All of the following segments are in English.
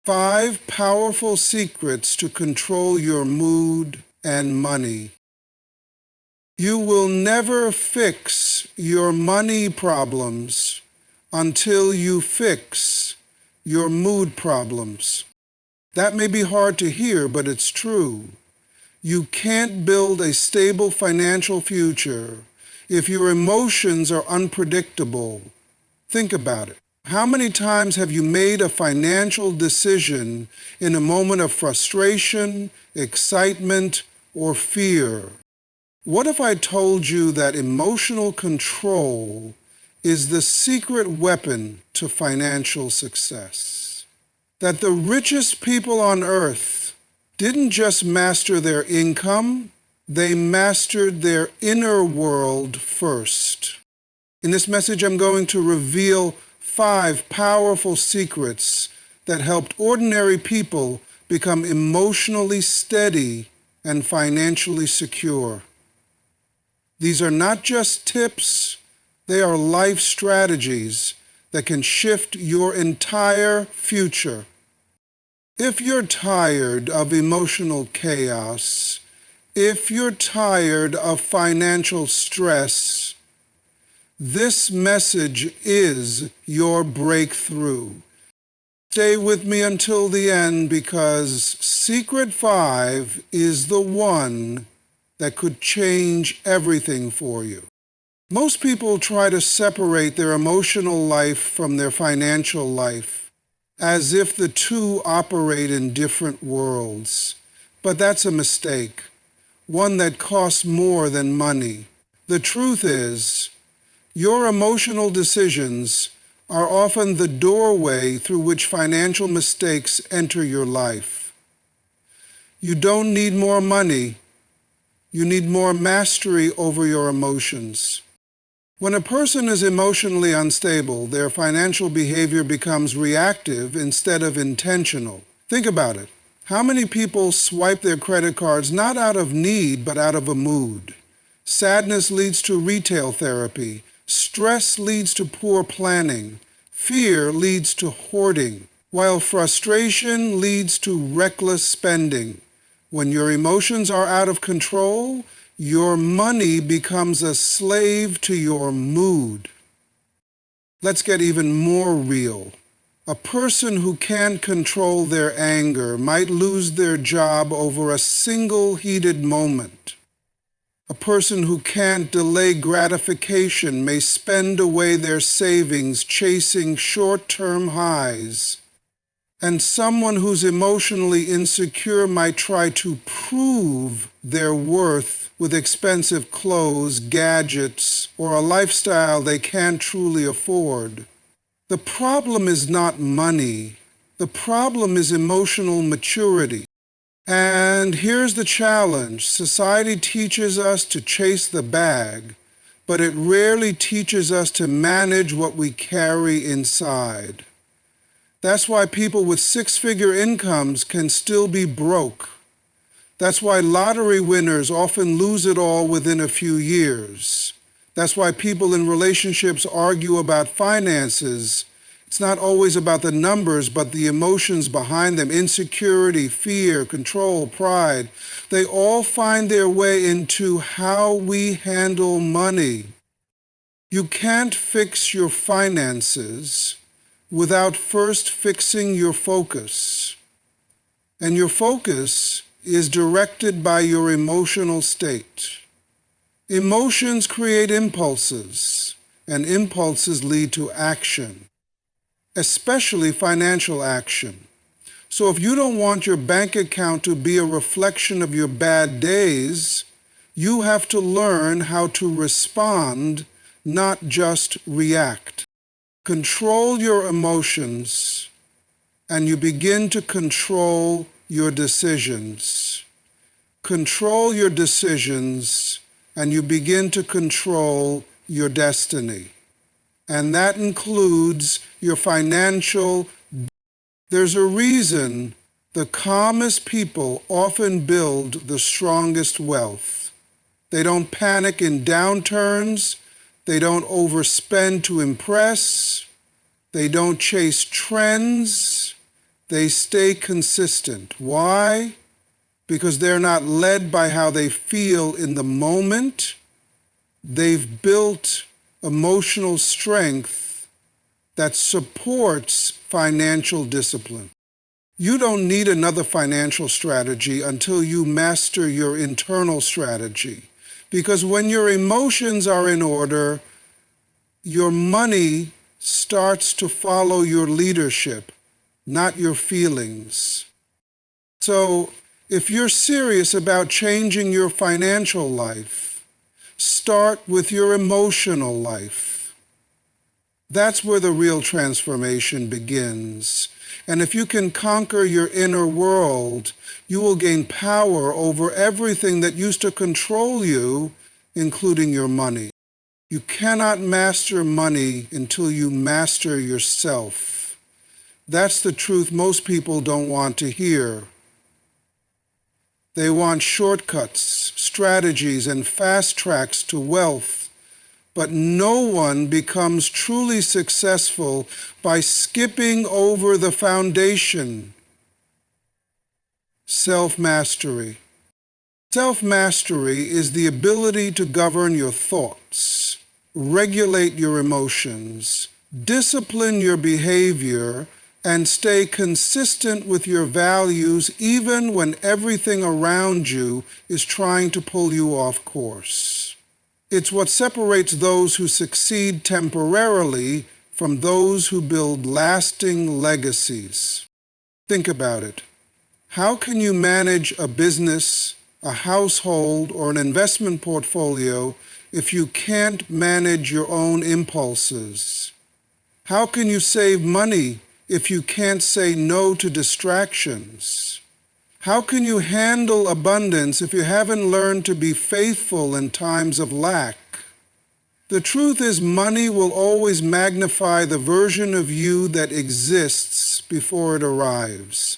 5 powerful secrets to control your mood and money. You will never fix your money problems until you fix your mood problems. That may be hard to hear, but it's true. You can't build a stable financial future if your emotions are unpredictable. Think about it. How many times have you made a financial decision in a moment of frustration, excitement, or fear? What if I told you that emotional control is the secret weapon to financial success? That the richest people on earth didn't just master their income, they mastered their inner world first. In this message, I'm going to reveal 5 powerful secrets that helped ordinary people become emotionally steady and financially secure. These are not just tips, they are life strategies that can shift your entire future. If you're tired of emotional chaos, if you're tired of financial stress, this message is your breakthrough. Stay with me until the end because Secret 5 is the one that could change everything for you. Most people try to separate their emotional life from their financial life, as if the two operate in different worlds. But that's a mistake, one that costs more than money. The truth is, your emotional decisions are often the doorway through which financial mistakes enter your life. You don't need more money. You need more mastery over your emotions. When a person is emotionally unstable, their financial behavior becomes reactive instead of intentional. Think about it. How many people swipe their credit cards not out of need, but out of a mood? Sadness leads to retail therapy. Stress leads to poor planning. Fear leads to hoarding, while frustration leads to reckless spending. When your emotions are out of control, your money becomes a slave to your mood. Let's get even more real. A person who can't control their anger might lose their job over a single heated moment. A person who can't delay gratification may spend away their savings chasing short-term highs. And someone who's emotionally insecure might try to prove their worth with expensive clothes, gadgets, or a lifestyle they can't truly afford. The problem is not money. The problem is emotional maturity. And here's the challenge. Society teaches us to chase the bag, but it rarely teaches us to manage what we carry inside. That's why people with 6-figure incomes can still be broke. That's why lottery winners often lose it all within a few years. That's why people in relationships argue about finances. It's not always about the numbers, but the emotions behind them: insecurity, fear, control, pride. They all find their way into how we handle money. You can't fix your finances without first fixing your focus. And your focus is directed by your emotional state. Emotions create impulses, and impulses lead to action, especially financial action. So if you don't want your bank account to be a reflection of your bad days, you have to learn how to respond, not just react. Control your emotions, and you begin to control your decisions. Control your decisions, and you begin to control your destiny. And that includes your financial. There's a reason the calmest people often build the strongest wealth. They don't panic in downturns. They don't overspend to impress. They don't chase trends. They stay consistent. Why? Because they're not led by how they feel in the moment. They've built emotional strength that supports financial discipline. You don't need another financial strategy until you master your internal strategy. Because when your emotions are in order, your money starts to follow your leadership, not your feelings. So, if you're serious about changing your financial life, start with your emotional life. That's where the real transformation begins. And if you can conquer your inner world, you will gain power over everything that used to control you, including your money. You cannot master money until you master yourself. That's the truth most people don't want to hear. They want shortcuts, strategies, and fast tracks to wealth. But no one becomes truly successful by skipping over the foundation. Self-mastery. Self-mastery is the ability to govern your thoughts, regulate your emotions, discipline your behavior, and stay consistent with your values even when everything around you is trying to pull you off course. It's what separates those who succeed temporarily from those who build lasting legacies. Think about it. How can you manage a business, a household, or an investment portfolio if you can't manage your own impulses? How can you save money if you can't say no to distractions? How can you handle abundance if you haven't learned to be faithful in times of lack? The truth is, money will always magnify the version of you that exists before it arrives.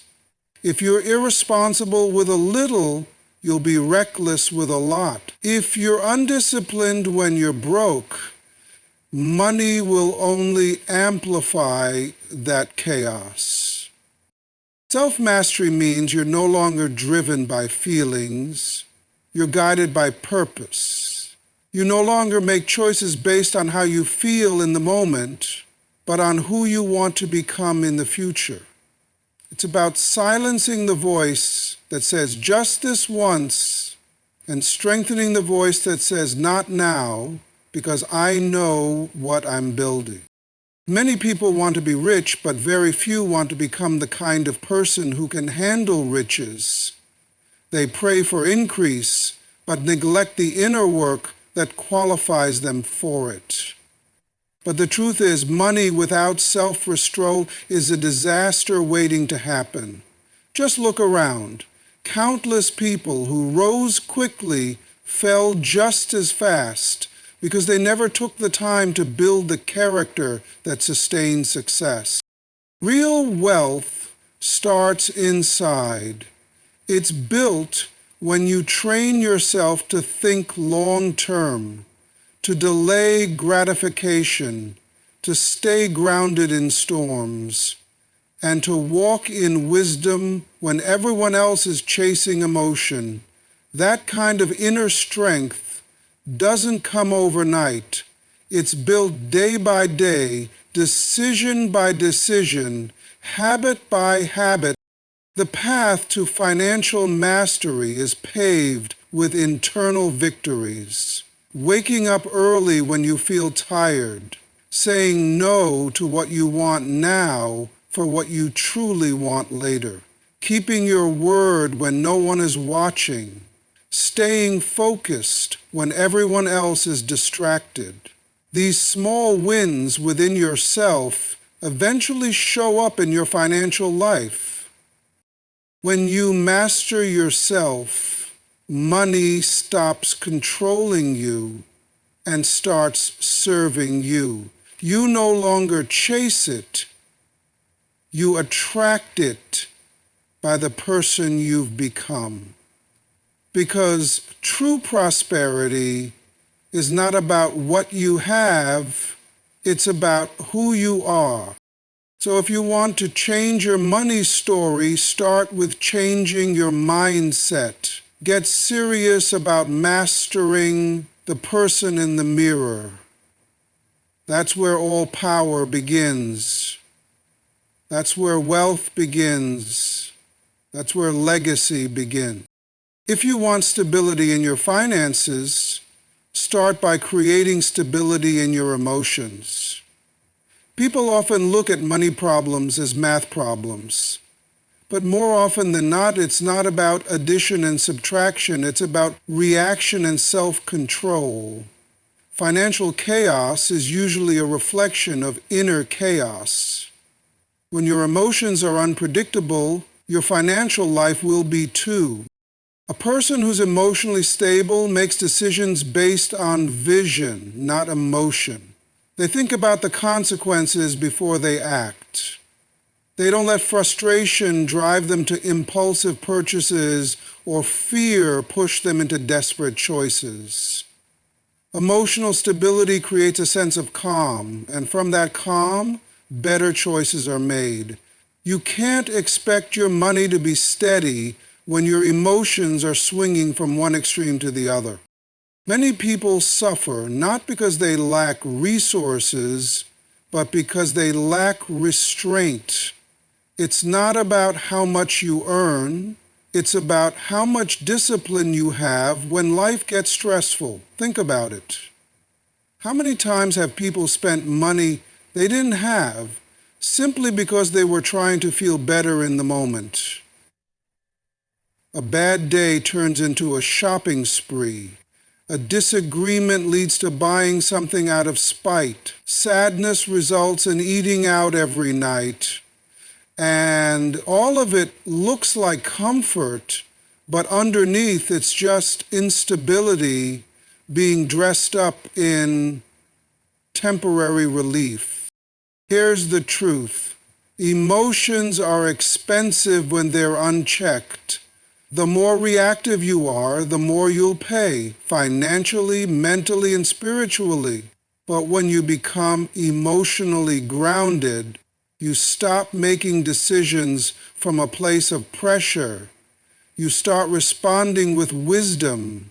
If you're irresponsible with a little, you'll be reckless with a lot. If you're undisciplined when you're broke, money will only amplify that chaos. Self-mastery means you're no longer driven by feelings. You're guided by purpose. You no longer make choices based on how you feel in the moment, but on who you want to become in the future. It's about silencing the voice that says just this once and strengthening the voice that says not now, because I know what I'm building. Many people want to be rich, but very few want to become the kind of person who can handle riches. They pray for increase, but neglect the inner work that qualifies them for it. But the truth is, money without self-restraint is a disaster waiting to happen. Just look around. Countless people who rose quickly fell just as fast because they never took the time to build the character that sustains success. Real wealth starts inside. It's built when you train yourself to think long-term, to delay gratification, to stay grounded in storms, and to walk in wisdom when everyone else is chasing emotion. That kind of inner strength doesn't come overnight. It's built day by day, decision by decision, habit by habit. The path to financial mastery is paved with internal victories. Waking up early when you feel tired, saying no to what you want now for what you truly want later, keeping your word when no one is watching, staying focused when everyone else is distracted. These small wins within yourself eventually show up in your financial life. When you master yourself, money stops controlling you and starts serving you. You no longer chase it. You attract it by the person you've become. Because true prosperity is not about what you have, it's about who you are. So if you want to change your money story, start with changing your mindset. Get serious about mastering the person in the mirror. That's where all power begins. That's where wealth begins. That's where legacy begins. If you want stability in your finances, start by creating stability in your emotions. People often look at money problems as math problems. But more often than not, it's not about addition and subtraction. It's about reaction and self-control. Financial chaos is usually a reflection of inner chaos. When your emotions are unpredictable, your financial life will be too. A person who's emotionally stable makes decisions based on vision, not emotion. They think about the consequences before they act. They don't let frustration drive them to impulsive purchases or fear push them into desperate choices. Emotional stability creates a sense of calm, and from that calm, better choices are made. You can't expect your money to be steady when your emotions are swinging from one extreme to the other. Many people suffer not because they lack resources, but because they lack restraint. It's not about how much you earn. It's about how much discipline you have when life gets stressful. Think about it. How many times have people spent money they didn't have simply because they were trying to feel better in the moment? A bad day turns into a shopping spree. A disagreement leads to buying something out of spite. Sadness results in eating out every night. And all of it looks like comfort, but underneath it's just instability being dressed up in temporary relief. Here's the truth. Emotions are expensive when they're unchecked. The more reactive you are, the more you'll pay, financially, mentally, and spiritually. But when you become emotionally grounded, you stop making decisions from a place of pressure. You start responding with wisdom.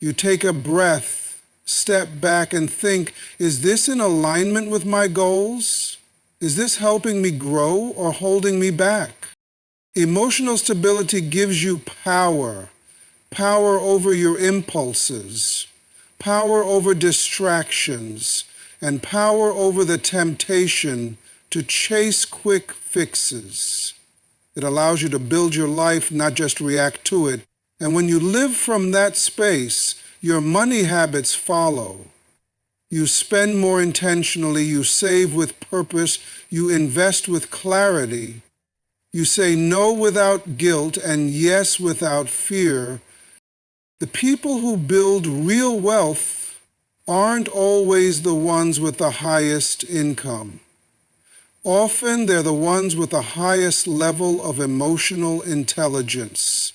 You take a breath, step back, and think, is this in alignment with my goals? Is this helping me grow or holding me back? Emotional stability gives you power over your impulses, power over distractions, and power over the temptation to chase quick fixes. It allows you to build your life, not just react to it. And when you live from that space, your money habits follow. You spend more intentionally, you save with purpose, you invest with clarity. You say no without guilt and yes without fear. The people who build real wealth aren't always the ones with the highest income. Often they're the ones with the highest level of emotional intelligence.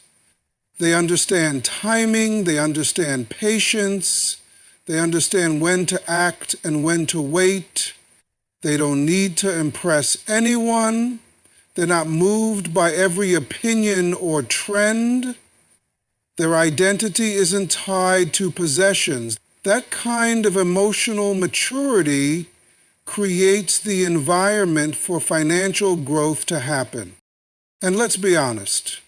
They understand timing, they understand patience, they understand when to act and when to wait. They don't need to impress anyone. They're not moved by every opinion or trend. Their identity isn't tied to possessions. That kind of emotional maturity creates the environment for financial growth to happen. And let's be honest,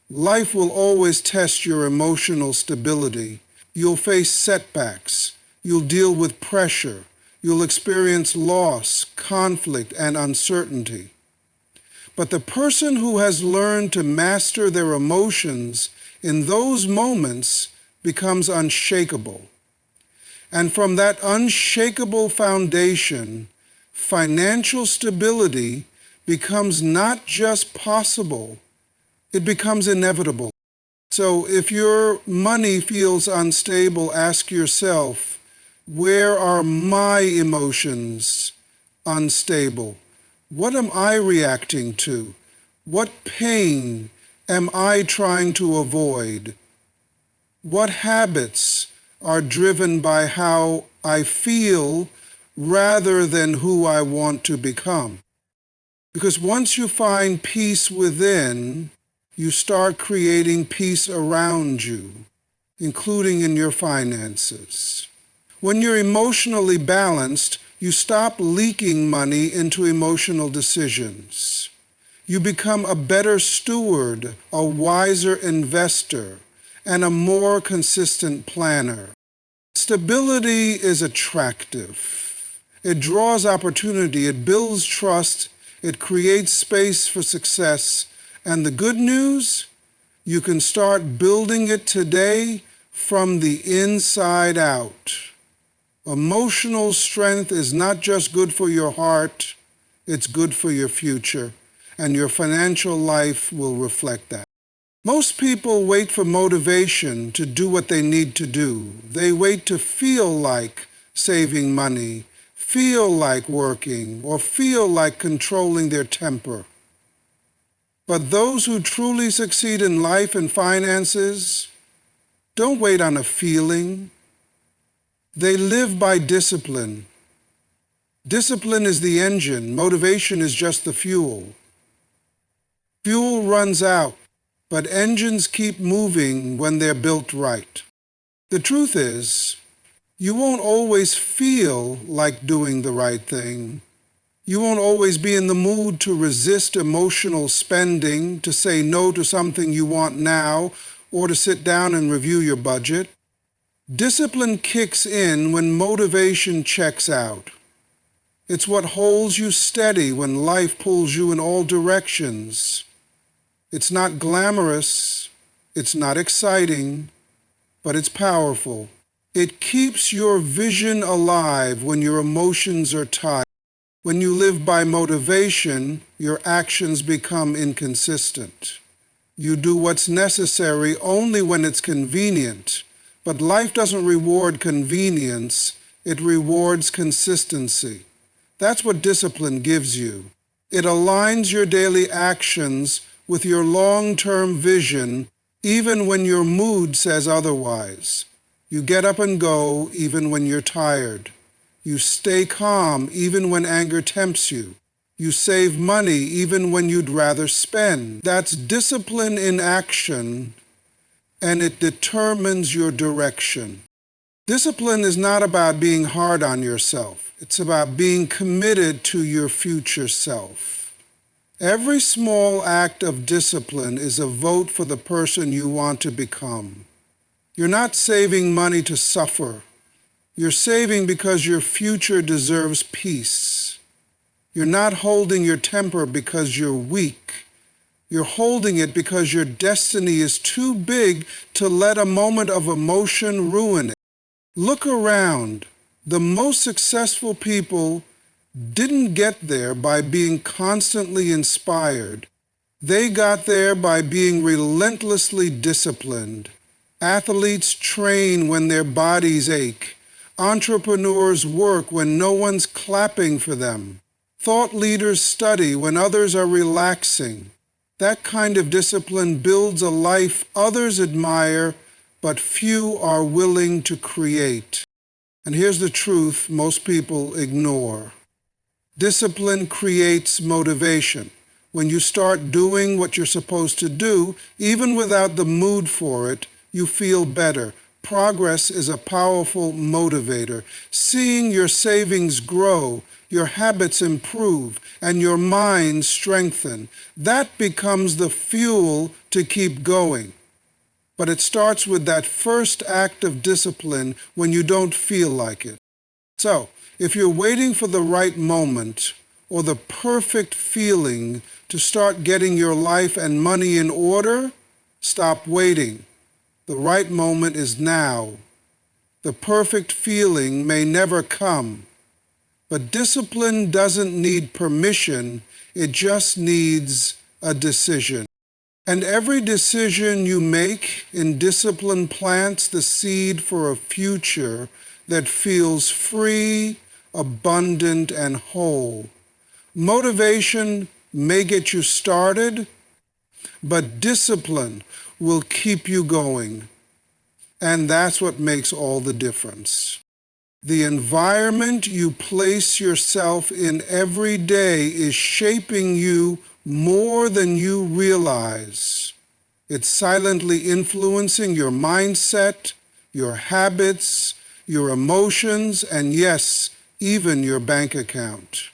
life will always test your emotional stability. You'll face setbacks. You'll deal with pressure. You'll experience loss, conflict, and uncertainty. But the person who has learned to master their emotions in those moments becomes unshakable. And from that unshakable foundation, financial stability becomes not just possible, it becomes inevitable. So if your money feels unstable, ask yourself, where are my emotions unstable? What am I reacting to? What pain am I trying to avoid? What habits are driven by how I feel rather than who I want to become? Because once you find peace within, you start creating peace around you, including in your finances. When you're emotionally balanced, you stop leaking money into emotional decisions. You become a better steward, a wiser investor, and a more consistent planner. Stability is attractive. It draws opportunity, it builds trust, it creates space for success, and the good news? You can start building it today from the inside out. Emotional strength is not just good for your heart, it's good for your future, and your financial life will reflect that. Most people wait for motivation to do what they need to do. They wait to feel like saving money, feel like working, or feel like controlling their temper. But those who truly succeed in life and finances don't wait on a feeling. They live by discipline. Discipline is the engine. Motivation is just the fuel. Fuel runs out, but engines keep moving when they're built right. The truth is, you won't always feel like doing the right thing. You won't always be in the mood to resist emotional spending, to say no to something you want now, or to sit down and review your budget. Discipline kicks in when motivation checks out. It's what holds you steady when life pulls you in all directions. It's not glamorous, it's not exciting, but it's powerful. It keeps your vision alive when your emotions are tight. When you live by motivation, your actions become inconsistent. You do what's necessary only when it's convenient. But life doesn't reward convenience, it rewards consistency. That's what discipline gives you. It aligns your daily actions with your long-term vision, even when your mood says otherwise. You get up and go even when you're tired. You stay calm even when anger tempts you. You save money even when you'd rather spend. That's discipline in action, and it determines your direction. Discipline is not about being hard on yourself. It's about being committed to your future self. Every small act of discipline is a vote for the person you want to become. You're not saving money to suffer. You're saving because your future deserves peace. You're not holding your temper because you're weak. You're holding it because your destiny is too big to let a moment of emotion ruin it. Look around. The most successful people didn't get there by being constantly inspired. They got there by being relentlessly disciplined. Athletes train when their bodies ache. Entrepreneurs work when no one's clapping for them. Thought leaders study when others are relaxing. That kind of discipline builds a life others admire, but few are willing to create. And here's the truth most people ignore. Discipline creates motivation. When you start doing what you're supposed to do, even without the mood for it, you feel better. Progress is a powerful motivator. Seeing your savings grow, your habits improve, and your mind strengthen, that becomes the fuel to keep going. But it starts with that first act of discipline when you don't feel like it. So, if you're waiting for the right moment or the perfect feeling to start getting your life and money in order, stop waiting. The right moment is now. The perfect feeling may never come. But discipline doesn't need permission, it just needs a decision. And every decision you make in discipline plants the seed for a future that feels free, abundant, and whole. Motivation may get you started, but discipline will keep you going. And that's what makes all the difference. The environment you place yourself in every day is shaping you more than you realize. It's silently influencing your mindset, your habits, your emotions, and yes, even your bank account.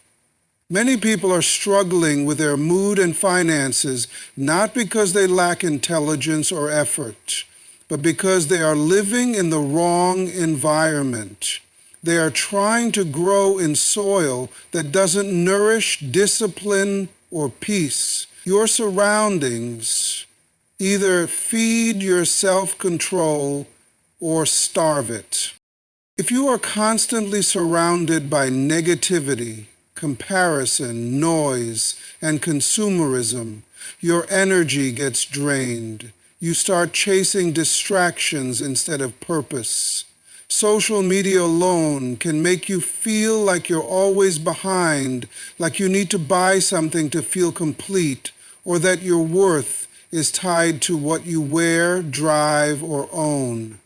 Many people are struggling with their mood and finances not because they lack intelligence or effort, but because they are living in the wrong environment. They are trying to grow in soil that doesn't nourish discipline or peace. Your surroundings either feed your self-control or starve it. If you are constantly surrounded by negativity, comparison, noise, and consumerism, your energy gets drained. You start chasing distractions instead of purpose. Social media alone can make you feel like you're always behind, like you need to buy something to feel complete, or that your worth is tied to what you wear, drive, or own.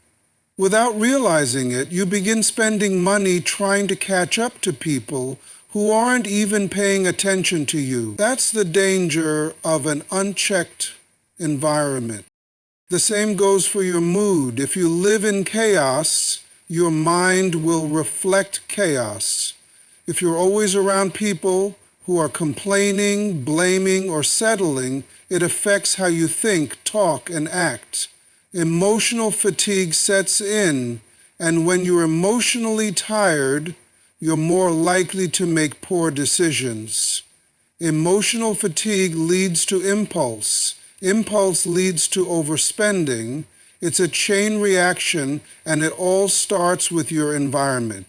Without realizing it, you begin spending money trying to catch up to people who aren't even paying attention to you. That's the danger of an unchecked environment. The same goes for your mood. If you live in chaos, your mind will reflect chaos. If you're always around people who are complaining, blaming, or settling, it affects how you think, talk, and act. Emotional fatigue sets in, and when you're emotionally tired, you're more likely to make poor decisions. Emotional fatigue leads to impulse. Impulse leads to overspending. It's a chain reaction, and it all starts with your environment.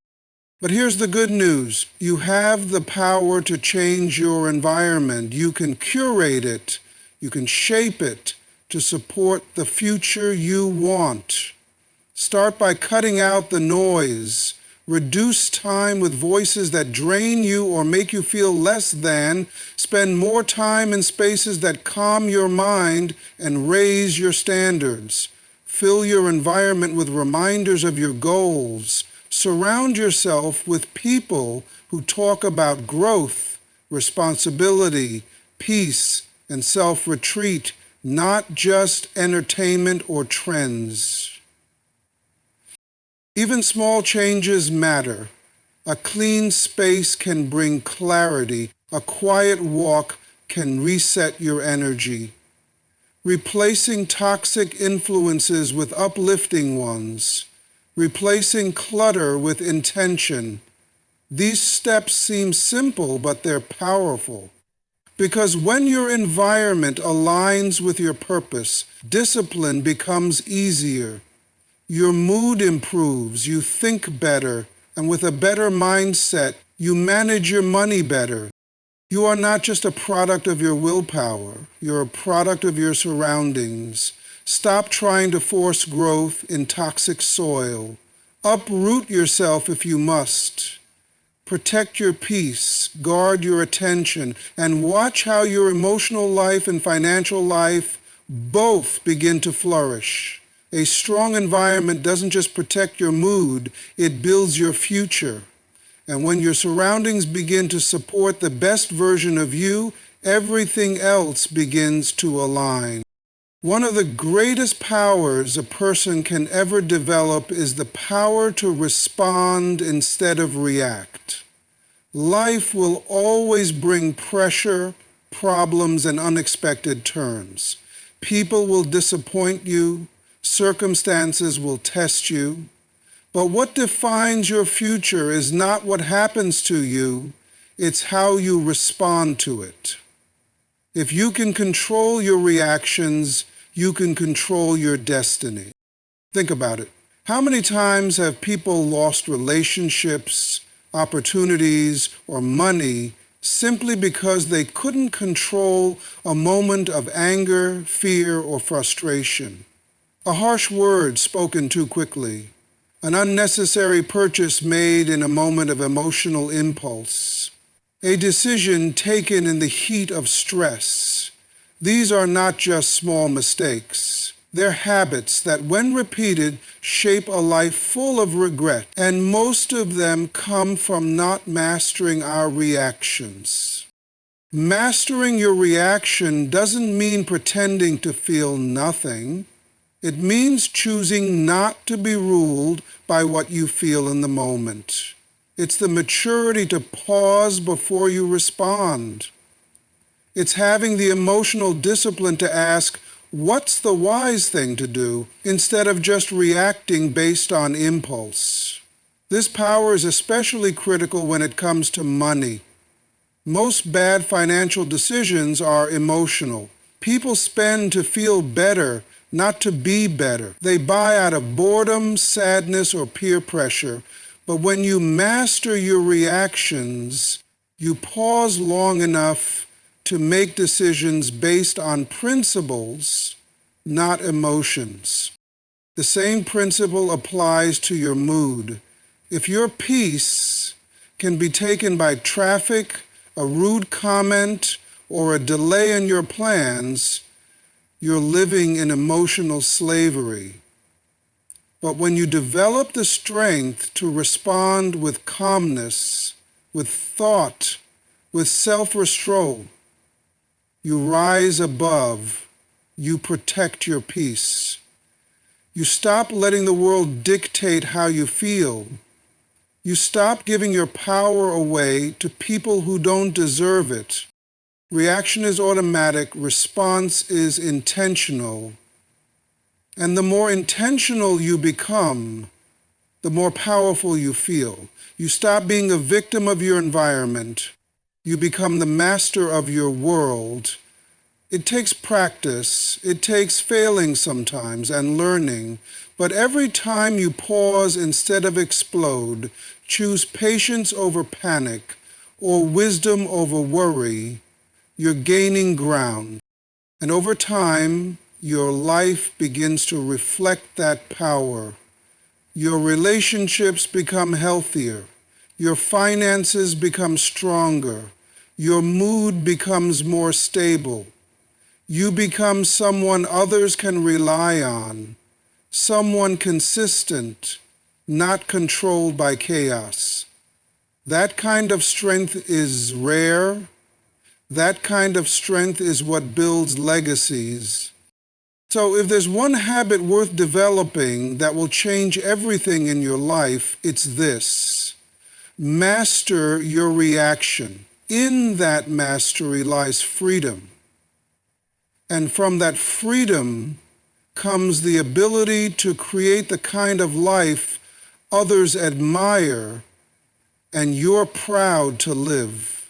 But here's the good news. You have the power to change your environment. You can curate it. You can shape it to support the future you want. Start by cutting out the noise. Reduce time with voices that drain you or make you feel less than. Spend more time in spaces that calm your mind and raise your standards. Fill your environment with reminders of your goals. Surround yourself with people who talk about growth, responsibility, peace, and self-retreat, not just entertainment or trends. Even small changes matter. A clean space can bring clarity. A quiet walk can reset your energy. Replacing toxic influences with uplifting ones. Replacing clutter with intention. These steps seem simple, but they're powerful. Because when your environment aligns with your purpose, discipline becomes easier. Your mood improves, you think better, and with a better mindset, you manage your money better. You are not just a product of your willpower, you're a product of your surroundings. Stop trying to force growth in toxic soil. Uproot yourself if you must. Protect your peace, guard your attention, and watch how your emotional life and financial life both begin to flourish. A strong environment doesn't just protect your mood, it builds your future. And when your surroundings begin to support the best version of you, everything else begins to align. One of the greatest powers a person can ever develop is the power to respond instead of react. Life will always bring pressure, problems, and unexpected turns. People will disappoint you, circumstances will test you. But what defines your future is not what happens to you, it's how you respond to it. If you can control your reactions, you can control your destiny. Think about it. How many times have people lost relationships, opportunities, or money simply because they couldn't control a moment of anger, fear, or frustration? A harsh word spoken too quickly. An unnecessary purchase made in a moment of emotional impulse. A decision taken in the heat of stress. These are not just small mistakes. They're habits that, when repeated, shape a life full of regret, and most of them come from not mastering our reactions. Mastering your reaction doesn't mean pretending to feel nothing. It means choosing not to be ruled by what you feel in the moment. It's the maturity to pause before you respond. It's having the emotional discipline to ask, what's the wise thing to do, instead of just reacting based on impulse. This power is especially critical when it comes to money. Most bad financial decisions are emotional. People spend to feel better, not to be better. They buy out of boredom, sadness, or peer pressure. But when you master your reactions, you pause long enough to make decisions based on principles, not emotions. The same principle applies to your mood. If your peace can be taken by traffic, a rude comment, or a delay in your plans, you're living in emotional slavery. But when you develop the strength to respond with calmness, with thought, with self-restraint, you rise above, you protect your peace. You stop letting the world dictate how you feel. You stop giving your power away to people who don't deserve it. Reaction is automatic, response is intentional. And the more intentional you become, the more powerful you feel. You stop being a victim of your environment. You become the master of your world. It takes practice, it takes failing sometimes and learning, but every time you pause instead of explode, choose patience over panic or wisdom over worry, you're gaining ground. And over time, your life begins to reflect that power. Your relationships become healthier. Your finances become stronger. Your mood becomes more stable. You become someone others can rely on, someone consistent, not controlled by chaos. That kind of strength is rare. That kind of strength is what builds legacies. So if there's one habit worth developing that will change everything in your life, it's this. Master your reaction. In that mastery lies freedom. And from that freedom comes the ability to create the kind of life others admire and you're proud to live.